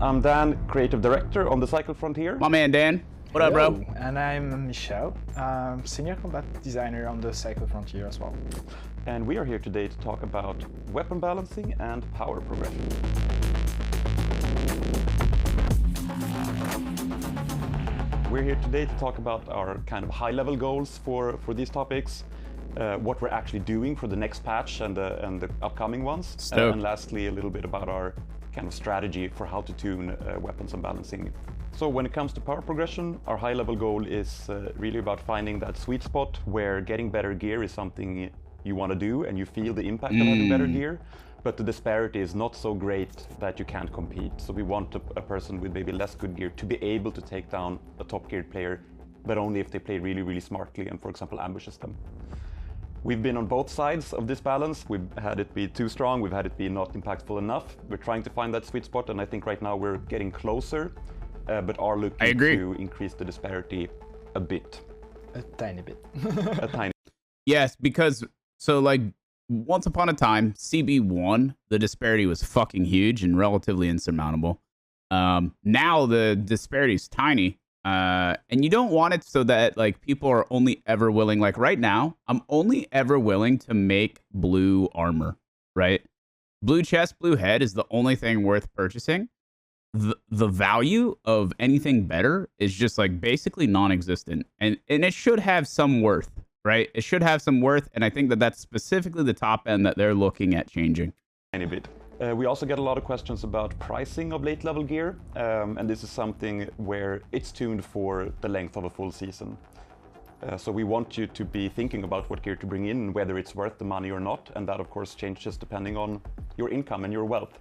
I'm Dan, Creative Director on the Cycle Frontier. My man Dan. What up, bro? And I'm Michel, Senior Combat Designer on the Cycle Frontier as well. And we are here today to talk about weapon balancing and power progression. We're here today to talk about our kind of high-level goals for these topics, what we're actually doing for the next patch and the upcoming ones, and lastly a little bit about our kind of strategy for how to tune weapons and balancing. So when it comes to power progression, our high-level goal is really about finding that sweet spot where getting better gear is something you want to do and you feel the impact of having better gear, but the disparity is not so great that you can't compete. So we want a person with maybe less good gear to be able to take down a top-geared player, but only if they play really, really smartly and, for example, ambushes them. We've been on both sides of this balance. We've had it be too strong, we've had it be not impactful enough. We're trying to find that sweet spot, and I think right now we're getting closer, but are looking to increase the disparity a bit. A tiny bit. A tiny. Yes, because, so like, once upon a time, CB1, the disparity was fucking huge and relatively insurmountable. Now the disparity is tiny. And you don't want it so that like people are only ever willing, like right now, I'm only ever willing to make blue armor, right? Blue chest, blue head is the only thing worth purchasing. The value of anything better is just like basically non-existent, and it should have some worth, right? It should have some worth, and I think that that's specifically the top end that they're looking at changing. Tiny bit. We also get a lot of questions about pricing of late level gear, and this is something where it's tuned for the length of a full season. So we want you to be thinking about what gear to bring in and whether it's worth the money or not, and that of course changes depending on your income and your wealth.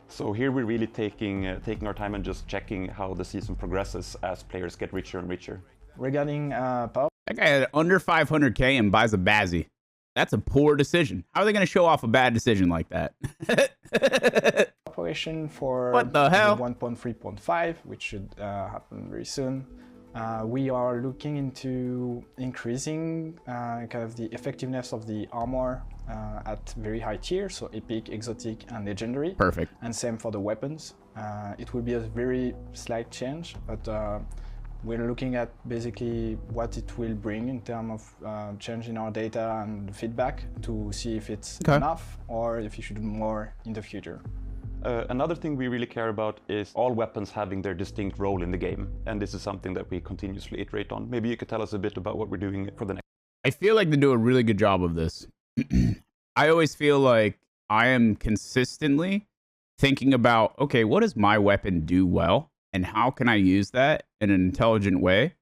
So here we're really taking our time and just checking how the season progresses as players get richer and richer. Regarding power, That guy had under 500k and buys a Bazzi. That's a poor decision. How are they going to show off a bad decision like that? operation for What the hell? 1.3.5, which should happen very soon. We are looking into increasing kind of the effectiveness of the armor at very high tiers, so epic, exotic, and legendary. Perfect. And same for the weapons. It will be a very slight change, but we're looking at basically what it will bring in terms of changing our data and feedback to see if it's enough or if you should do more in the future. Another thing we really care about is all weapons having their distinct role in the game, and this is something that we continuously iterate on. Maybe you could tell us a bit about what we're doing for the next. I feel like they do a really good job of this. I always feel like I am consistently thinking about, okay, what does my weapon do well? And how can I use that in an intelligent way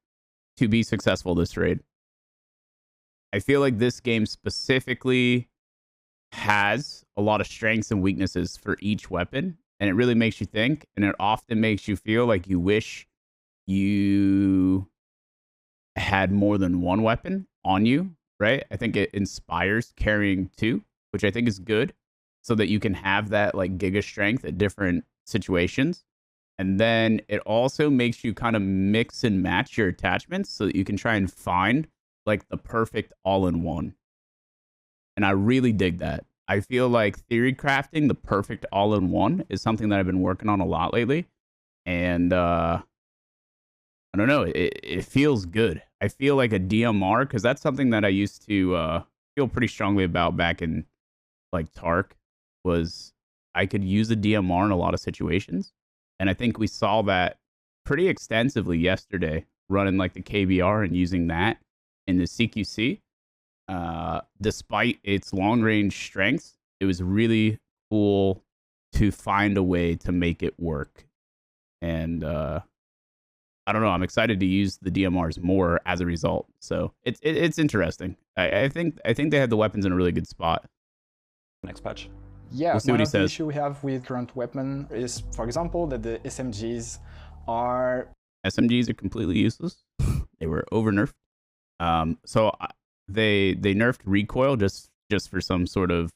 to be successful this raid? I feel like this game specifically has a lot of strengths and weaknesses for each weapon, and it really makes you think, and it often makes you feel like you wish you had more than one weapon on you, right? I think it inspires carrying two, which I think is good, so that you can have that like giga strength at different situations. And then it also makes you kind of mix and match your attachments so that you can try and find like the perfect all-in-one. And I really dig that. I feel like theory crafting the perfect all-in-one is something that I've been working on a lot lately. And I don't know, it feels good. I feel like a DMR, because that's something that I used to feel pretty strongly about back in like Tark, was I could use a DMR in a lot of situations. And I think we saw that pretty extensively yesterday, running like the KBR and using that in the CQC. Despite its long-range strengths, it was really cool to find a way to make it work. And I don't know, I'm excited to use the DMRs more as a result. So it's interesting. I think they have the weapons in a really good spot. Next patch. Yeah, we'll see one what he of the says. issue we have with current weapon is, for example, that the SMGs are completely useless. They were over nerfed. So they nerfed recoil just for some sort of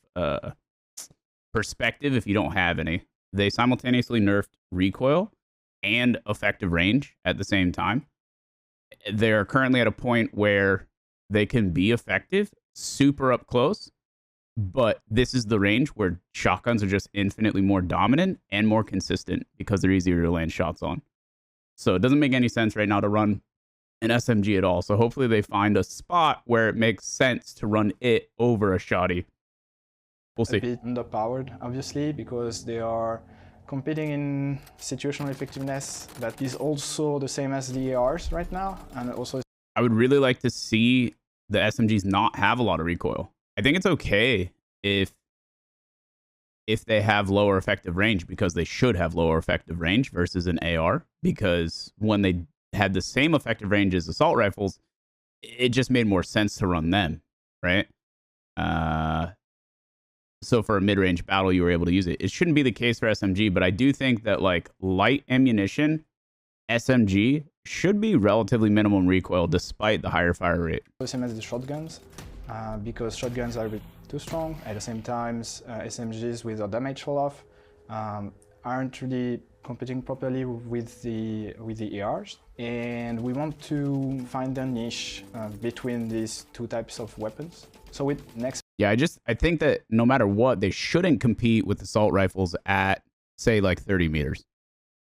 perspective. If you don't have any, they simultaneously nerfed recoil and effective range at the same time. They're currently at a point where they can be effective super up close, But this is the range where shotguns are just infinitely more dominant and more consistent because they're easier to land shots on. So it doesn't make any sense right now to run an SMG at all. So hopefully they find a spot where it makes sense to run it over a shotty. We'll see. A bit underpowered, obviously, because they are competing in situational effectiveness that is also the same as the ARs right now. And also, I would really like to see the SMGs not have a lot of recoil. I think it's okay if they have lower effective range, because they should have lower effective range versus an AR, because when they had the same effective range as assault rifles, it just made more sense to run them, right? So for a mid-range battle, you were able to use it. It shouldn't be the case for SMG, but I do think that like light ammunition, SMG should be relatively minimum recoil despite the higher fire rate. the same as the shotguns, because shotguns are a bit too strong. At the same time, SMGs with a damage fall-off aren't really competing properly with the ARs, and we want to find a niche between these two types of weapons. So with next, yeah, I think that no matter what, they shouldn't compete with assault rifles at, say, like 30 meters.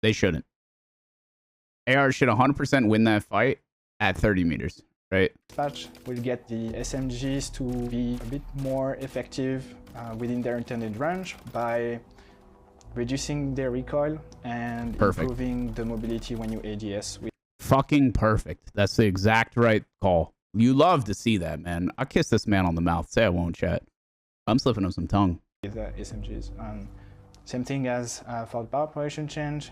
They shouldn't. AR should 100% win that fight at 30 meters, right? patch will get the SMGs to be a bit more effective within their intended range by reducing their recoil and improving the mobility when you ADS. Fucking perfect. That's the exact right call. You love to see that, man. I'll kiss this man on the mouth. Say I won't, chat. I'm slipping him some tongue. With the SMGs. Same thing as for the power operation change.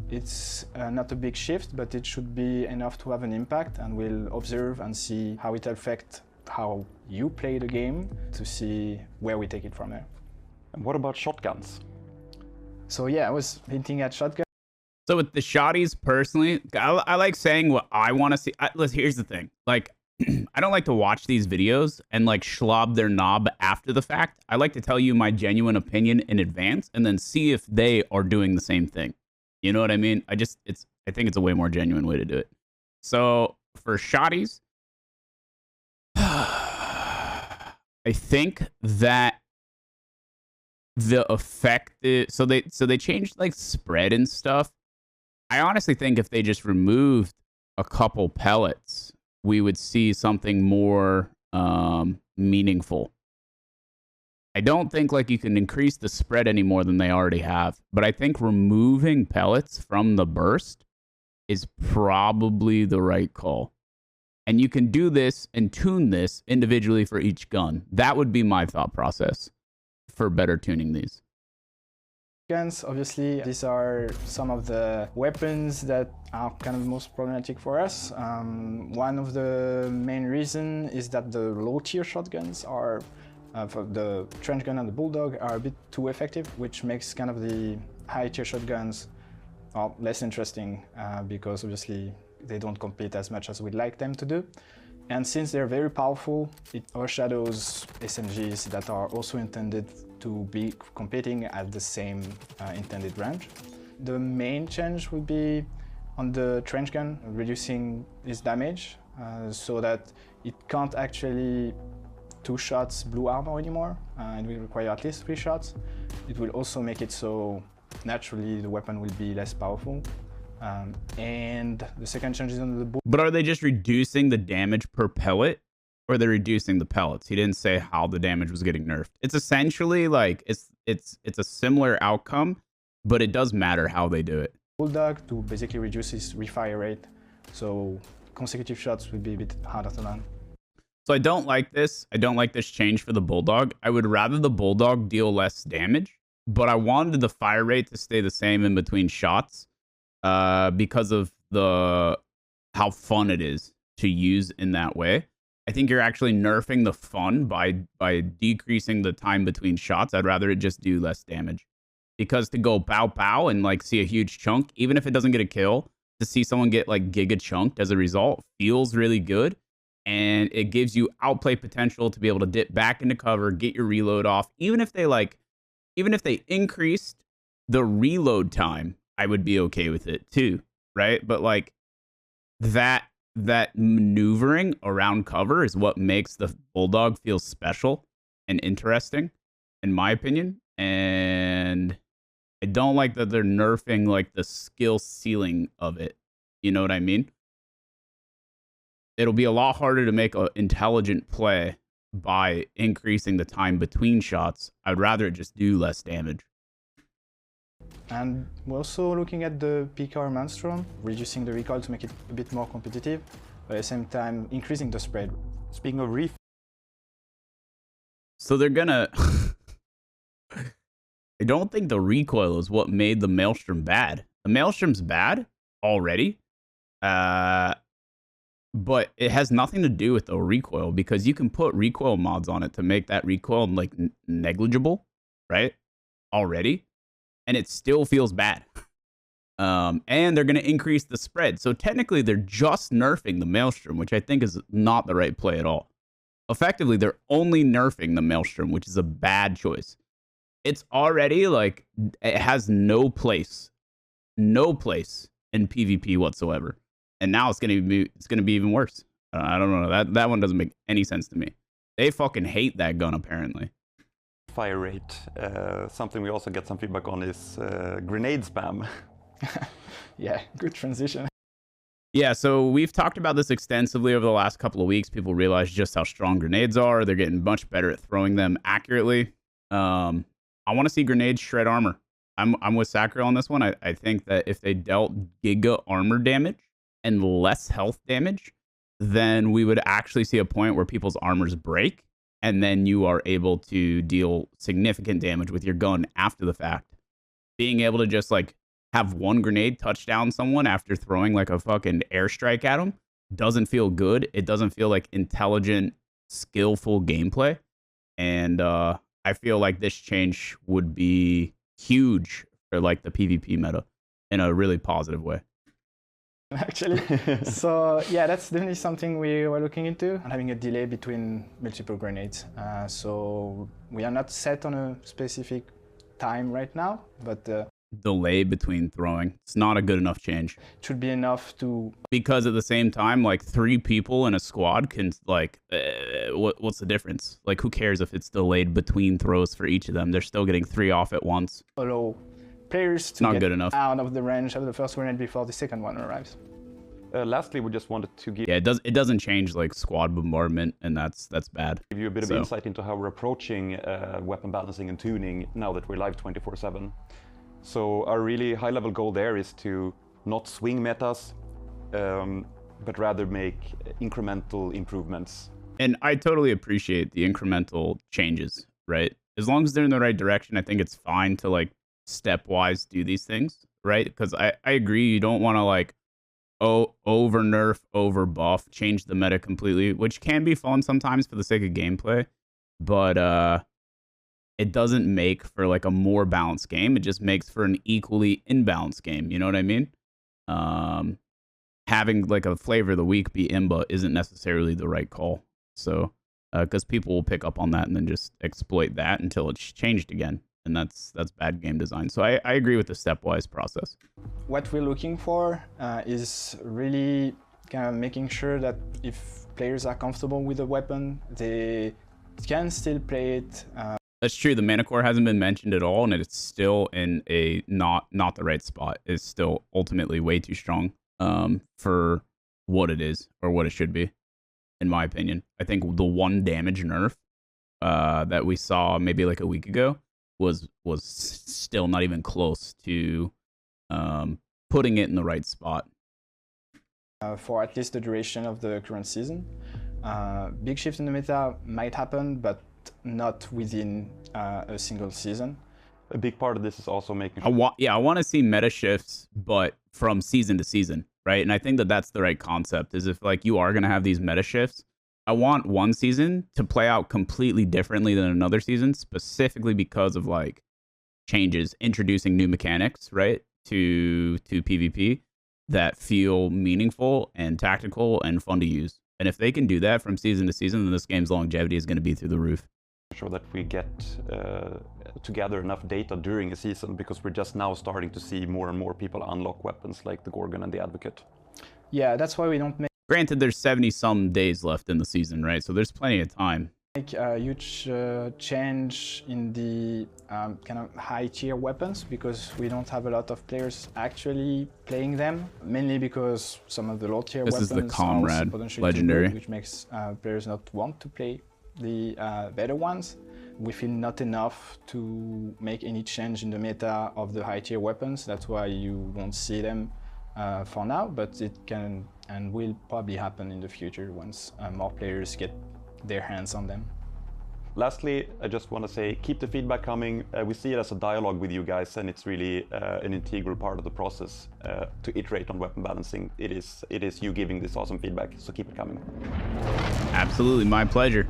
It's not a big shift, but it should be enough to have an impact, and we'll observe and see how it affects how you play the game to see where we take it from there. And what about shotguns? So yeah, I was hinting at shotgun. So with the shotties, personally, I like saying what I want to see. Here's the thing. Like, I don't like to watch these videos and like schlob their knob after the fact. I like to tell you my genuine opinion in advance and then see if they are doing the same thing. You know what I mean? I think it's a way more genuine way to do it. So for shotties, I think that the effective, so they changed like spread and stuff. I honestly think if they just removed a couple pellets, we would see something more meaningful. I don't think like you can increase the spread any more than they already have, but I think removing pellets from the burst is probably the right call. And you can do this and tune this individually for each gun. That would be my thought process for better tuning these. Guns, obviously, these are some of the weapons that are kind of most problematic for us. One of the main reasons is that the low-tier shotguns are, for the trench gun and the Bulldog, are a bit too effective, which makes kind of the high-tier shotguns less interesting because obviously they don't compete as much as we'd like them to do. And since they're very powerful, it overshadows SMGs that are also intended to be competing at the same intended range. The main change would be on the trench gun, reducing its damage so that it can't actually 2 shots blue armor anymore. It will require at least 3 shots. It will also make it so naturally the weapon will be less powerful. And the second change is on the Bulldog. But are they just reducing the damage per pellet, or they're reducing the pellets? He didn't say how the damage was getting nerfed. It's essentially like it's a similar outcome, but it does matter how they do it. Bulldog to basically reduce his refire rate, so consecutive shots would be a bit harder to land. So I don't like this. I don't like this change for the Bulldog. I would rather the Bulldog deal less damage, but I wanted the fire rate to stay the same in between shots. Because of how fun it is to use in that way. I think you're actually nerfing the fun by decreasing the time between shots. I'd rather it just do less damage. Because to go pow pow and like see a huge chunk, even if it doesn't get a kill, to see someone get like giga chunked as a result feels really good. And it gives you outplay potential to be able to dip back into cover, get your reload off. Even if they increased the reload time, I would be okay with it too, right? But like that maneuvering around cover is what makes the Bulldog feel special. and interesting, in my opinion. And I don't like that they're nerfing like the skill ceiling of it. You know what I mean? It'll be a lot harder to make an intelligent play by increasing the time between shots. I'd rather it just do less damage. And we're also looking at the PK Maelstrom, reducing the recoil to make it a bit more competitive, but at the same time increasing the spread. Speaking of ref, so they're gonna. I don't think the recoil is what made the Maelstrom bad. The Maelstrom's bad already, but it has nothing to do with the recoil because you can put recoil mods on it to make that recoil like negligible, right? Already. And it still feels bad. And they're going to increase the spread. So technically, they're just nerfing the Maelstrom, which I think is not the right play at all. Effectively, they're only nerfing the Maelstrom, which is a bad choice. It's already like, it has no place in PvP whatsoever. And now it's going to be even worse. I don't know. That one doesn't make any sense to me. They fucking hate that gun, apparently. Fire rate. Something we also get some feedback on is grenade spam. Yeah, good transition. Yeah, so we've talked about this extensively over the last couple of weeks. People realize just how strong grenades are. They're getting much better at throwing them accurately. I want to see grenades shred armor. I'm with Sacro on this one. I think that if they dealt giga armor damage and less health damage, then we would actually see a point where people's armors break. And then you are able to deal significant damage with your gun after the fact. Being able to just like have one grenade touch down someone after throwing like a fucking airstrike at them doesn't feel good. It doesn't feel like intelligent, skillful gameplay. And I feel like this change would be huge for like the PvP meta in a really positive way. Actually. So yeah, that's definitely something we were looking into, and having a delay between multiple grenades. So we are not set on a specific time right now, but delay between throwing, it's not a good enough change. It should be enough to, because at the same time, like 3 people in a squad can like what's the difference? Like who cares if it's delayed between throws for each of them? They're still getting 3 off at once. Allow players to not get good enough. Out of the range of the first grenade before the second one arrives. Lastly, we just wanted to give it doesn't change like squad bombardment, and that's bad. Give you a bit of insight into how we're approaching weapon balancing and tuning now that we're live 24/7. So our really high-level goal there is to not swing metas, but rather make incremental improvements. And I totally appreciate the incremental changes, right? As long as they're in the right direction, I think it's fine to like stepwise do these things, right? Because I agree, you don't want to like over nerf, over buff, change the meta completely, which can be fun sometimes for the sake of gameplay, but it doesn't make for like a more balanced game. It just makes for an equally imbalanced game. You know what I mean? Having like a flavor of the week be imba isn't necessarily the right call. So, because people will pick up on that and then just exploit that until it's changed again. And that's bad game design. So I agree with the stepwise process. What we're looking for is really kind of making sure that if players are comfortable with the weapon, they can still play it. That's true. The mana core hasn't been mentioned at all, and it's still in a not the right spot. It's still ultimately way too strong for what it is or what it should be, in my opinion. I think the 1 damage nerf that we saw maybe like a week ago was still not even close to putting it in the right spot. For at least the duration of the current season. Big shift in the meta might happen, but not within a single season. A big part of this is also making sure... I want to see meta shifts, but from season to season, right? And I think that that's the right concept, is if like you are going to have these meta shifts, I want one season to play out completely differently than another season, specifically because of like changes, introducing new mechanics, right, to PvP that feel meaningful and tactical and fun to use. And if they can do that from season to season, then this game's longevity is going to be through the roof. Sure that we get to gather enough data during a season, because we're just now starting to see more and more people unlock weapons like the Gorgon and the Advocate. Yeah, that's why we don't make... Granted, there's 70-some days left in the season, right? So there's plenty of time. Make a huge change in the kind of high tier weapons, because we don't have a lot of players actually playing them, mainly because some of the low tier weapons is the Comrade are potentially legendary, too good, which makes players not want to play the better ones. We feel not enough to make any change in the meta of the high tier weapons. That's why you won't see them for now, but it can and will probably happen in the future once more players get their hands on them. Lastly, I just want to say, keep the feedback coming. We see it as a dialogue with you guys, and it's really an integral part of the process to iterate on weapon balancing. It is you giving this awesome feedback, so keep it coming. Absolutely, my pleasure.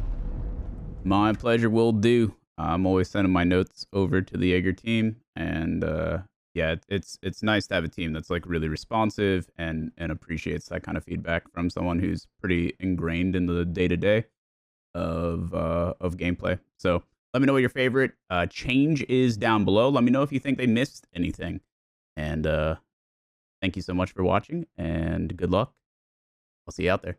My pleasure will do. I'm always sending my notes over to the Jaeger team, and yeah, it's nice to have a team that's like really responsive and appreciates that kind of feedback from someone who's pretty ingrained in the day-to-day of gameplay. So let me know what your favorite change is down below. Let me know if you think they missed anything. And thank you so much for watching, and good luck. I'll see you out there.